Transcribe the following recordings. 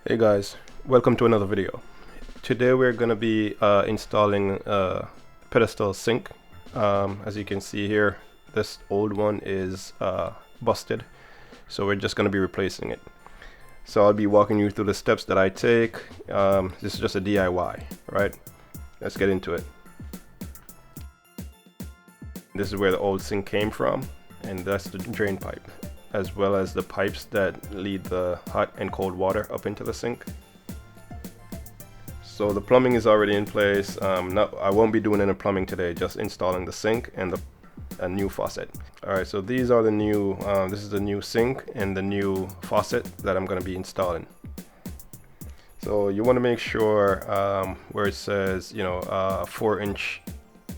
Hey guys, welcome to another video. Today we're going to be installing a Pedestal sink. As you can see here, this old one is busted, so we're just going to be replacing it. So I'll be walking you through the steps that I take. This is just a DIY, right? Let's get into it. This is where the old sink came from, and that's the drain pipe, as well as the pipes that lead the hot and cold water up into the sink. So the plumbing is already in place. I won't be doing any plumbing today, just installing the sink and a new faucet. Alright, so these are the new, this is the new sink and the new faucet that I'm going to be installing. So you want to make sure where it says, 4-inch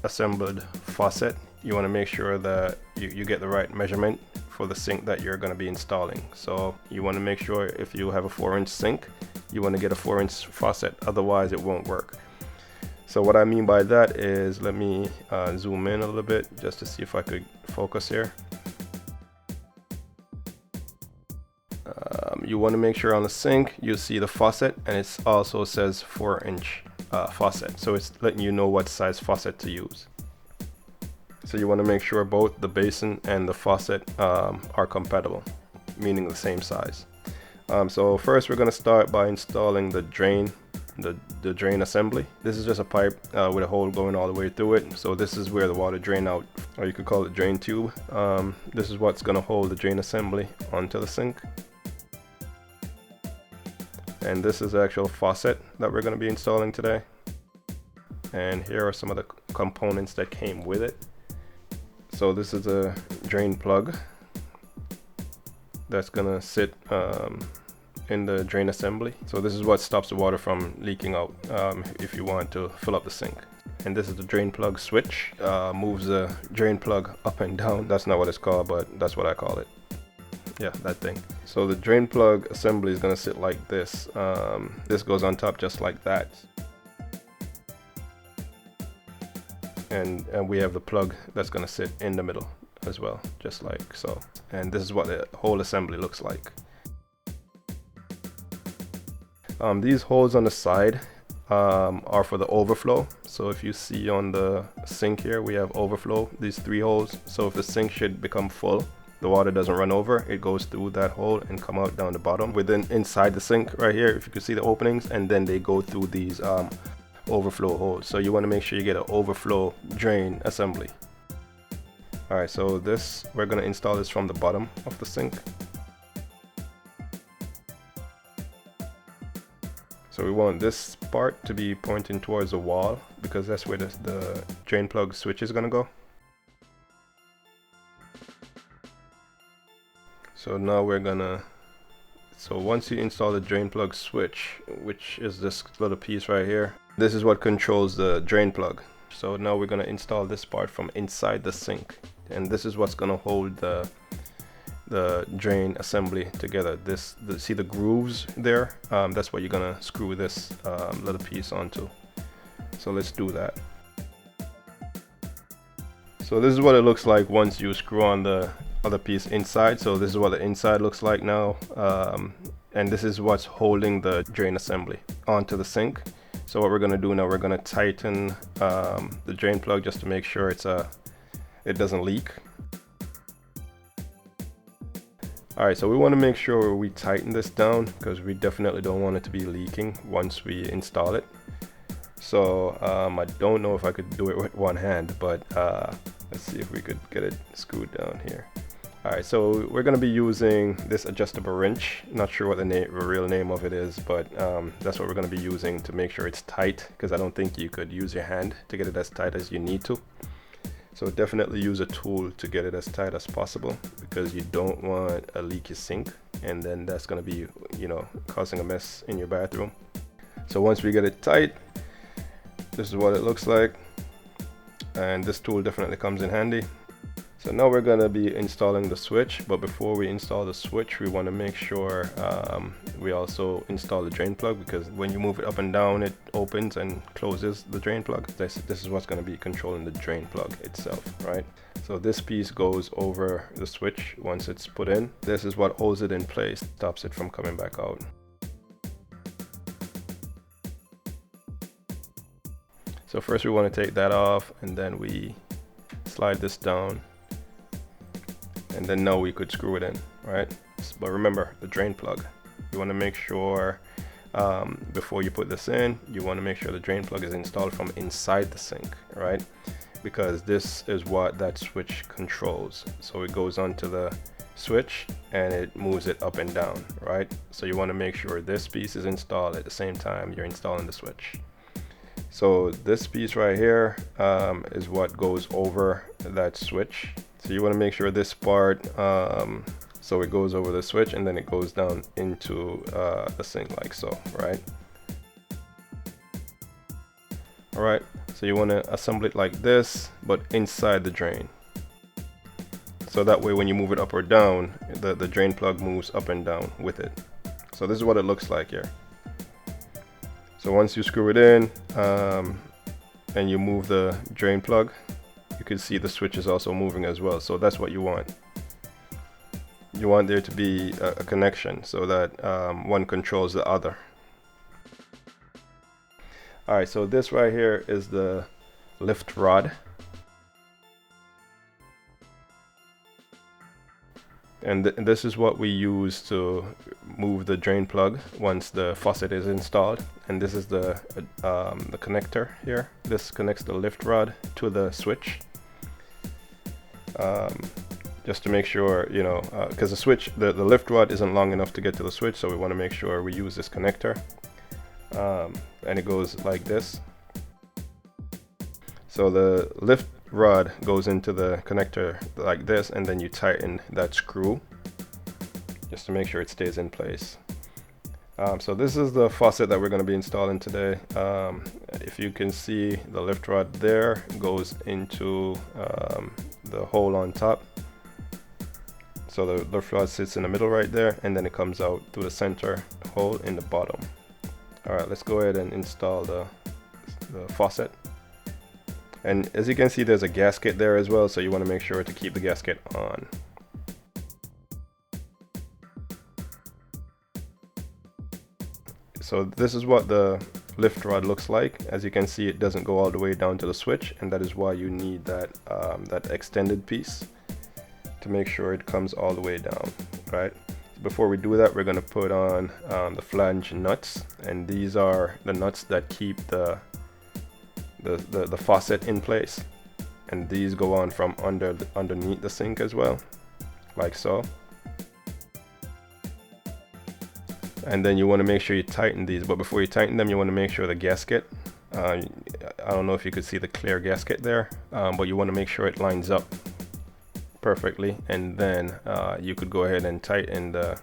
assembled faucet, you want to make sure that you get the right measurement for the sink that you're going to be installing. So you want to make sure if you have a 4-inch sink, you want to get a 4-inch faucet, otherwise it won't work. So what I mean by that is, let me zoom in a little bit just to see if I could focus here. You want to make sure on the sink you see the faucet, and it also says 4-inch faucet, so it's letting you know what size faucet to use. So you want to make sure both the basin and the faucet are compatible, meaning the same size. So first we're going to start by installing the drain, the drain assembly. This is just a pipe with a hole going all the way through it. So this is where the water drain out, or you could call it drain tube. This is what's going to hold the drain assembly onto the sink. And this is the actual faucet that we're going to be installing today. And here are some of the components that came with it. So this is a drain plug that's gonna sit in the drain assembly. So this is what stops the water from leaking out if you want to fill up the sink. And this is the drain plug switch, moves the drain plug up and down. That's not what it's called, but that's what I call it. Yeah, that thing. So the drain plug assembly is gonna sit like this. This goes on top just like that. And we have the plug that's going to sit in the middle as well, just like so. And this is what the whole assembly looks like. These holes on the side are for the overflow. So if you see on the sink here, we have overflow, these 3 holes. So if the sink should become full, the water doesn't run over, it goes through that hole and come out down the bottom inside the sink right here, if you can see the openings, and then they go through these overflow holes. So you want to make sure you get an overflow drain assembly. Alright, so we're going to install this from the bottom of the sink. So we want this part to be pointing towards the wall, because that's where the drain plug switch is going to go. So now so once you install the drain plug switch, which is this little piece right here, this is what controls the drain plug. So now we're going to install this part from inside the sink, and this is what's going to hold the drain assembly together. See the grooves there? That's what you're going to screw this little piece onto. So let's do that. So this is what it looks like once you screw on the other piece inside. So this is what the inside looks like now, and this is what's holding the drain assembly onto the sink. So what we're going to do now, we're going to tighten the drain plug just to make sure it doesn't leak. Alright, so we want to make sure we tighten this down, because we definitely don't want it to be leaking once we install it. So I don't know if I could do it with one hand, but let's see if we could get it screwed down here. Alright, so we're going to be using this adjustable wrench. Not sure what the real name of it is, but that's what we're going to be using to make sure it's tight, because I don't think you could use your hand to get it as tight as you need to. So definitely use a tool to get it as tight as possible, because you don't want a leaky sink, and then that's going to be, causing a mess in your bathroom. So once we get it tight, this is what it looks like, and this tool definitely comes in handy. So now we're going to be installing the switch, but before we install the switch, we want to make sure we also install the drain plug, because when you move it up and down, it opens and closes the drain plug. This is what's going to be controlling the drain plug itself, right? So this piece goes over the switch once it's put in. This is what holds it in place, stops it from coming back out. So first we want to take that off, and then we slide this down, and then now we could screw it in, right? But remember the drain plug, you want to make sure before you put this in, you want to make sure the drain plug is installed from inside the sink, right? Because this is what that switch controls. So it goes onto the switch and it moves it up and down, right? So you want to make sure this piece is installed at the same time you're installing the switch. So this piece right here is what goes over that switch. So you want to make sure this part, so it goes over the switch and then it goes down into the sink like so, right? All right, so you want to assemble it like this, but inside the drain. So that way when you move it up or down, the drain plug moves up and down with it. So this is what it looks like here. So once you screw it in and you move the drain plug, you can see the switch is also moving as well. So that's what you want. You want there to be a connection so that one controls the other. Alright, so this right here is the lift rod. And this is what we use to move the drain plug once the faucet is installed. And this is the connector here. This connects the lift rod to the switch. Just to make sure, you know, because the switch, the lift rod isn't long enough to get to the switch, so we want to make sure we use this connector. And it goes like this. So the lift rod goes into the connector like this, and then you tighten that screw just to make sure it stays in place. So this is the faucet that we're going to be installing today. If you can see, the lift rod there goes into the hole on top. So the lift rod sits in the middle right there, and then it comes out through the center hole in the bottom. Alright, let's go ahead and install the faucet. And as you can see, there's a gasket there as well, so you want to make sure to keep the gasket on. So this is what the lift rod looks like. As you can see, it doesn't go all the way down to the switch, and that is why you need that that extended piece to make sure it comes all the way down, right? Before we do that, we're going to put on the flange nuts, and these are the nuts that keep the faucet in place, and these go on from underneath the sink as well, like so. And then you want to make sure you tighten these, but before you tighten them, you want to make sure the gasket, I don't know if you could see the clear gasket there, but you want to make sure it lines up perfectly, and then you could go ahead and tighten the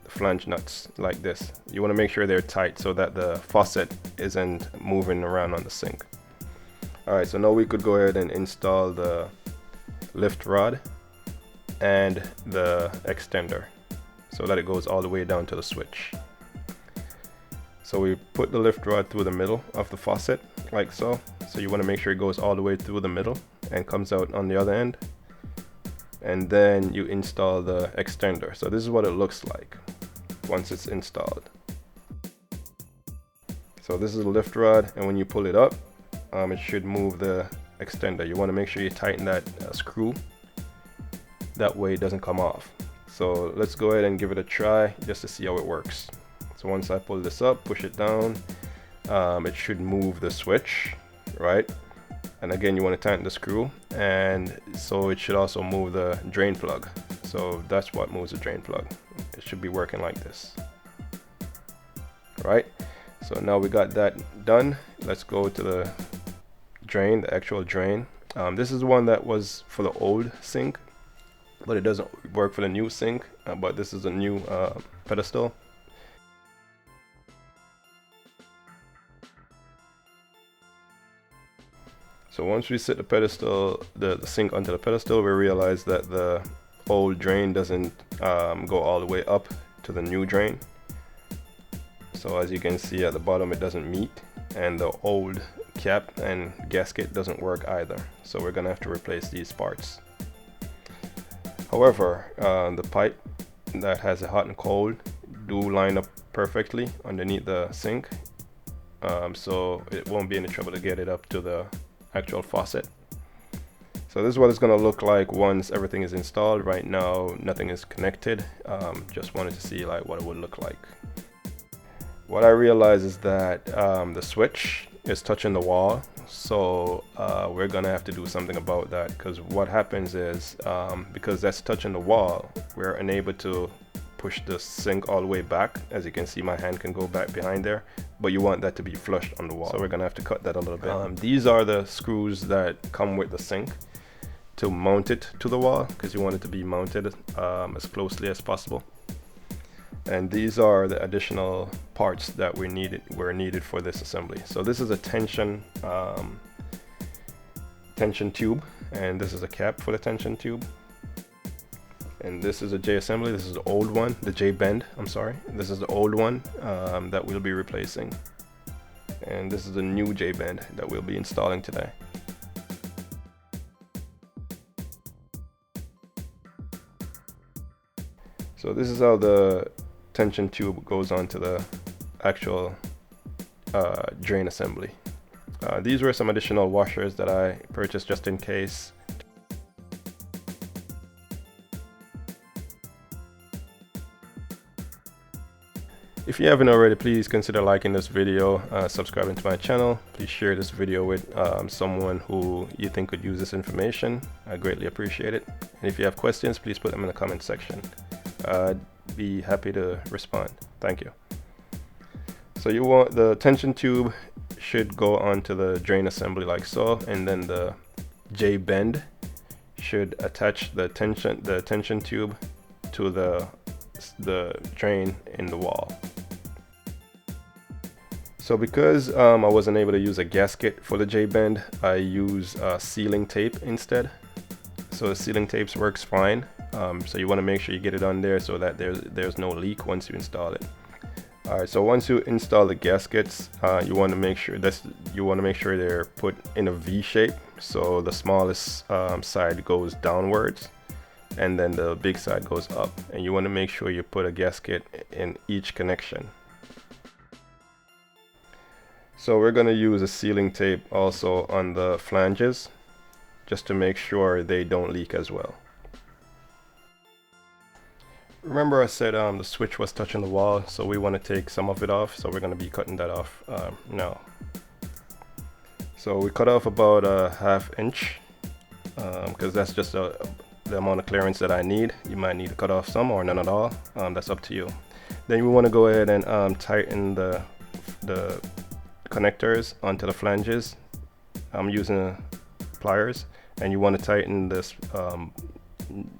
flange nuts like this. You want to make sure they're tight so that the faucet isn't moving around on the sink. Alright, so now we could go ahead and install the lift rod and the extender so that it goes all the way down to the switch. So we put the lift rod through the middle of the faucet like so. So you want to make sure it goes all the way through the middle and comes out on the other end. And then you install the extender. So this is what it looks like once it's installed. So this is the lift rod, and when you pull it up, it should move the extender. You want to make sure you tighten that screw, that way it doesn't come off. So let's go ahead and give it a try just to see how it works. So once I pull this up, push it down, it should move the switch, right? And again, you want to tighten the screw, and so it should also move the drain plug. So that's what moves the drain plug. It should be working like this, right? So now we got that done. Let's go to the drain, the actual drain. This is one that was for the old sink, but it doesn't work for the new sink. But this is a new pedestal. So once we set the pedestal, the sink onto the pedestal, we realize that the old drain doesn't go all the way up to the new drain. So as you can see at the bottom, it doesn't meet, and the old cap and gasket doesn't work either. So we're gonna have to replace these parts. However, the pipe that has a hot and cold do line up perfectly underneath the sink. so it won't be any trouble to get it up to the actual faucet. So this is what it's going to look like once everything is installed. Right now nothing is connected. Just wanted to see like what it would look like. What I realized is that the switch is touching the wall, so we're gonna have to do something about that, because what happens is because that's touching the wall, we're unable to push the sink all the way back. As you can see, my hand can go back behind there, but you want that to be flushed on the wall, so we're gonna have to cut that a little bit. These are the screws that come with the sink to mount it to the wall, because you want it to be mounted as closely as possible. And these are the additional parts that were needed for this assembly. So this is a tension tube, and this is a cap for the tension tube. And this is a J assembly. This is the old one, the J bend, I'm sorry. This is the old one that we'll be replacing. And this is the new J bend that we'll be installing today. So this is how the tension tube goes onto the actual drain assembly. These were some additional washers that I purchased just in case. If you haven't already, please consider liking this video, subscribing to my channel. Please share this video with someone who you think could use this information. I greatly appreciate it. And if you have questions, please put them in the comment section. I'd be happy to respond. Thank you. So you want the tension tube should go onto the drain assembly like so, and then the J bend should attach the tension tube to the drain in the wall. So because I wasn't able to use a gasket for the J bend, I use sealing tape instead. So the sealing tapes works fine. So you want to make sure you get it on there so that there's no leak once you install it. Alright, so once you install the gaskets, you want to make sure they're put in a V shape. So the smallest side goes downwards, and then the big side goes up. And you want to make sure you put a gasket in each connection. So we're going to use a sealing tape also on the flanges, just to make sure they don't leak as well. Remember I said the switch was touching the wall, so we want to take some of it off, so we're going to be cutting that off now. So we cut off about a ½ inch, because that's just the amount of clearance that I need. You might need to cut off some or none at all, that's up to you. Then you want to go ahead and tighten the connectors onto the flanges. I'm using pliers, and you want to tighten this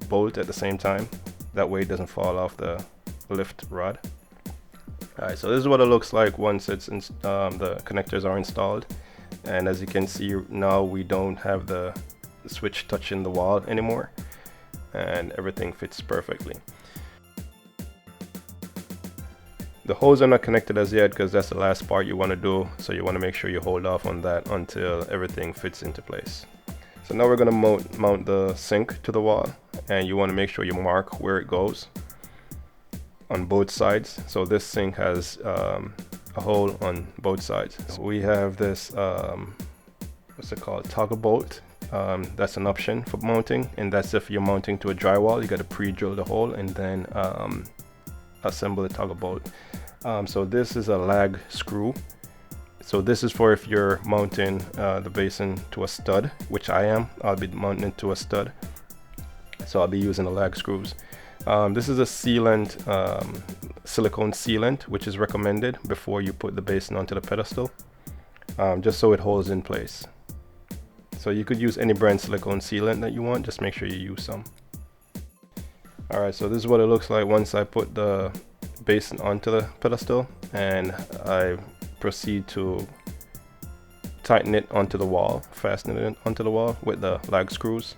bolt at the same time. That way it doesn't fall off the lift rod. Alright, so this is what it looks like once the connectors are installed. And as you can see now, we don't have the switch touching the wall anymore, and everything fits perfectly. The hose are not connected as yet because that's the last part you want to do, so you want to make sure you hold off on that until everything fits into place. So now we're going to mount the sink to the wall, and you want to make sure you mark where it goes on both sides. So this sink has a hole on both sides. So we have this what's it called, toggle bolt. That's an option for mounting, and that's if you're mounting to a drywall. You got to pre-drill the hole and then assemble the toggle bolt. So this is a lag screw. So this is for if you're mounting the basin to a stud, which I am. I'll be mounting it to a stud, so I'll be using the lag screws. This is a sealant, silicone sealant, which is recommended before you put the basin onto the pedestal, just so it holds in place. So you could use any brand silicone sealant that you want, just make sure you use some. Alright, so this is what it looks like once I put the basin onto the pedestal, and I proceed to tighten it onto the wall, fasten it onto the wall with the lag screws.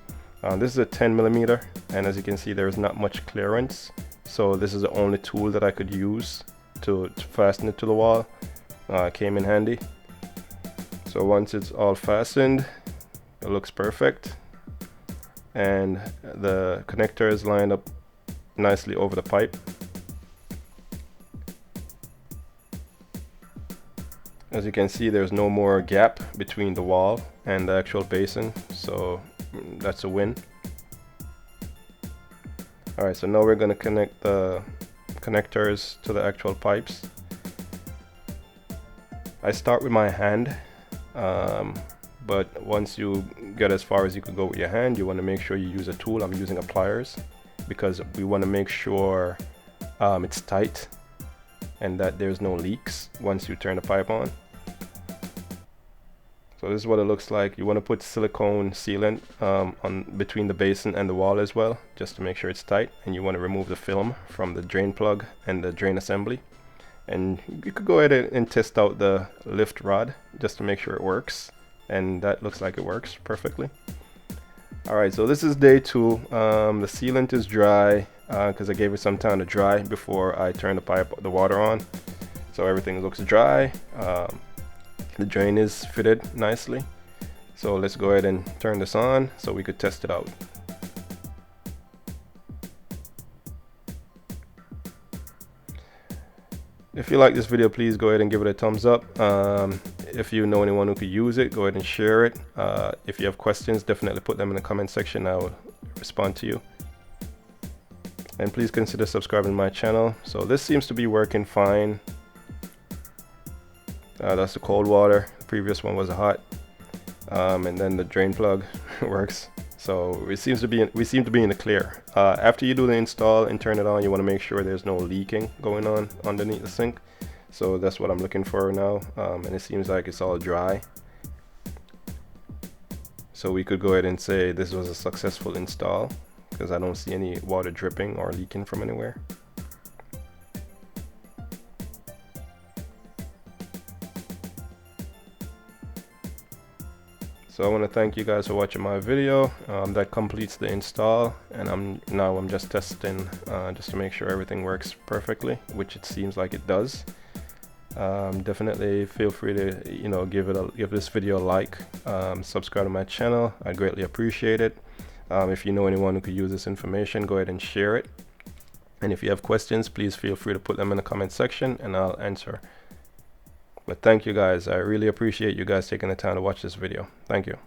This is a 10mm, and as you can see, there's not much clearance, so this is the only tool that I could use to fasten it to the wall. Came in handy. So once it's all fastened, it looks perfect, and the connector is lined up nicely over the pipe. As you can see, there's no more gap between the wall and the actual basin, so that's a win. Alright, so now we're going to connect the connectors to the actual pipes. I start with my hand, but once you get as far as you could go with your hand, you want to make sure you use a tool. I'm using a pliers because we want to make sure it's tight and that there's no leaks once you turn the pipe on. So this is what it looks like. You want to put silicone sealant on between the basin and the wall as well, just to make sure it's tight. And you want to remove the film from the drain plug and the drain assembly. And you could go ahead and test out the lift rod just to make sure it works. And that looks like it works perfectly. Alright, so this is day 2. The sealant is dry because I gave it some time to dry before I turned the water on. So everything looks dry. The drain is fitted nicely. So let's go ahead and turn this on so we could test it out. If you like this video, please go ahead and give it a thumbs up. If you know anyone who could use it, go ahead and share it. If you have questions, definitely put them in the comment section. I will respond to you. And please consider subscribing to my channel. So this seems to be working fine. That's the cold water. The previous one was hot, and then the drain plug works. So we seem to be in the clear. After you do the install and turn it on, you want to make sure there's no leaking going on underneath the sink. So that's what I'm looking for now, and it seems like it's all dry. So we could go ahead and say this was a successful install because I don't see any water dripping or leaking from anywhere. So I want to thank you guys for watching my video. That completes the install, and I'm just testing just to make sure everything works perfectly, which it seems like it does. Definitely feel free to give this video a like, subscribe to my channel. I greatly appreciate it. If you know anyone who could use this information, go ahead and share it. And if you have questions, please feel free to put them in the comment section and I'll answer. But thank you guys. I really appreciate you guys taking the time to watch this video. Thank you.